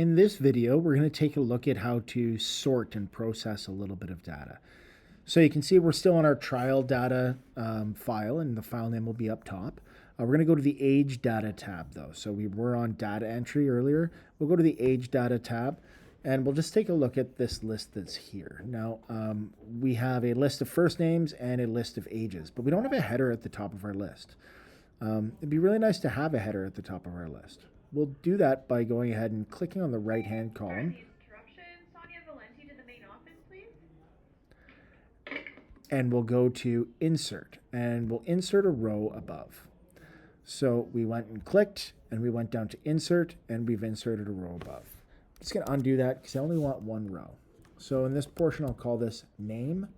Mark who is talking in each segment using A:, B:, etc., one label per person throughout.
A: In this video, we're going to take a look at how to sort and process a little bit of data. So you can see we're still on our trial data file, and the file name will be up top. We're going to go to the age data tab though. So we were on data entry earlier. We'll go to the age data tab, and we'll just take a look at this list that's here. Now, we have a list of first names and a list of ages, but we don't have a header at the top of our list. It'd be really nice to have a header at the top of our list. We'll do that by going ahead and clicking on the right-hand column.
B: Sonia Valenti to the main office, please.
A: And we'll go to Insert, and we'll insert a row above. So we went and clicked, and we went down to Insert, and we've inserted a row above. I'm just going to undo that because I only want one row. So in this portion, I'll call this Name.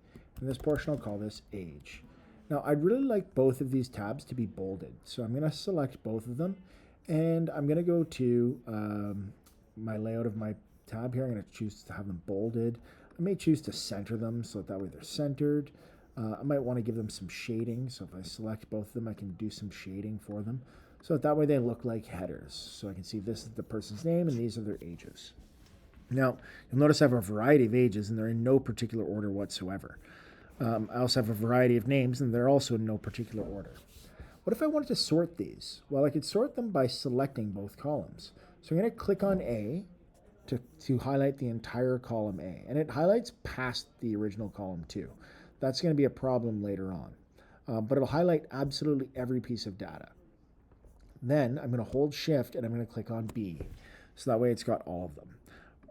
A: In this portion, I'll call this Age. Now, I'd really like both of these tabs to be bolded. So I'm going to select both of them. And I'm going to go to my layout of my tab here. I'm going to choose to have them bolded. I may choose to center them so that way they're centered. I might want to give them some shading. So if I select both of them, I can do some shading for them. So that way they look like headers. So I can see this is the person's name and these are their ages. Now, you'll notice I have a variety of ages and they're in no particular order whatsoever. I also have a variety of names and they're also in no particular order. What if I wanted to sort these? Well, I could sort them by selecting both columns. So I'm going to click on A to highlight the entire column A. And it highlights past the original column too. That's going to be a problem later on. But it'll highlight absolutely every piece of data. Then I'm going to hold Shift and I'm going to click on B. So that way it's got all of them.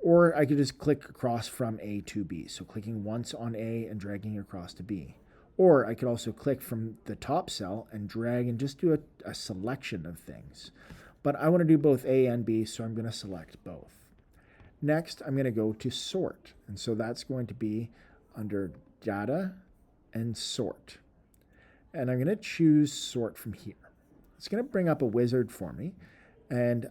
A: Or I could just click across from A to B. So clicking once on A and dragging across to B. Or I could also click from the top cell and drag and just do a selection of things. But I want to do both A and B, so I'm going to select both. Next, I'm going to go to Sort. And so that's going to be under Data and Sort. And I'm going to choose Sort from here. It's going to bring up a wizard for me. And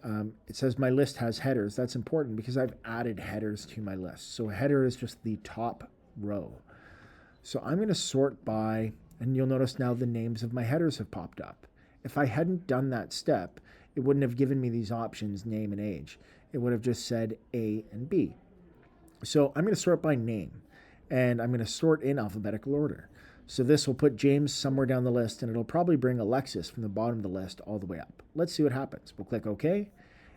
A: it says my list has headers. That's important because I've added headers to my list. So a header is just the top row. So I'm going to sort by, and you'll notice now the names of my headers have popped up. If I hadn't done that step, it wouldn't have given me these options, name and age. It would have just said A and B. So I'm going to sort by name, and I'm going to sort in alphabetical order. So this will put James somewhere down the list, and it'll probably bring Alexis from the bottom of the list all the way up. Let's see what happens. We'll click OK,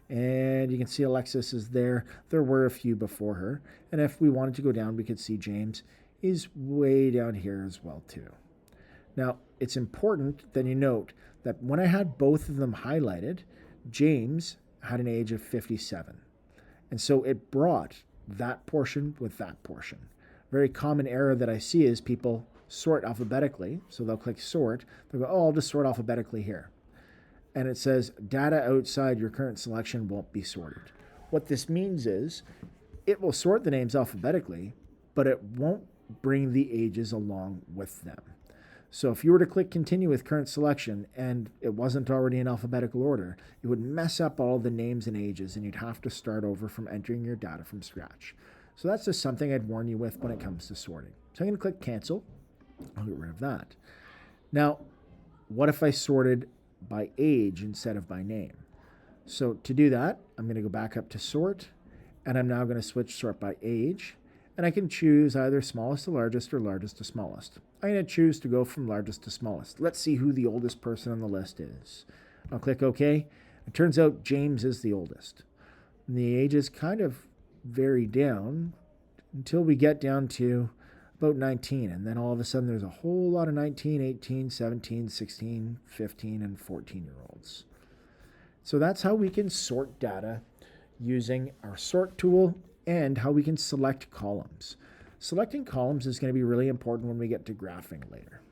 A: and you can see Alexis is there. There were a few before her, and if we wanted to go down, we could see James is way down here as well too. Now, it's important that you note that when I had both of them highlighted, James had an age of 57. And so it brought that portion with that portion. Very common error that I see is people sort alphabetically. So they'll click sort. They'll go, oh, I'll just sort alphabetically here. And it says data outside your current selection won't be sorted. What this means is it will sort the names alphabetically, but it won't bring the ages along with them. So if you were to click continue with current selection and it wasn't already in alphabetical order, it would mess up all the names and ages and you'd have to start over from entering your data from scratch. So that's just something I'd warn you with when it comes to sorting. So I'm going to click cancel. I'll get rid of that. Now, what if I sorted by age instead of by name? So to do that, I'm going to go back up to sort and I'm now going to switch sort by age. And I can choose either smallest to largest or largest to smallest. I'm going to choose to go from largest to smallest. Let's see who the oldest person on the list is. I'll click OK. It turns out James is the oldest. And the ages kind of vary down until we get down to about 19. And then all of a sudden there's a whole lot of 19, 18, 17, 16, 15, and 14-year-olds. So that's how we can sort data using our sort tool and how we can select columns. Selecting columns is going to be really important when we get to graphing later.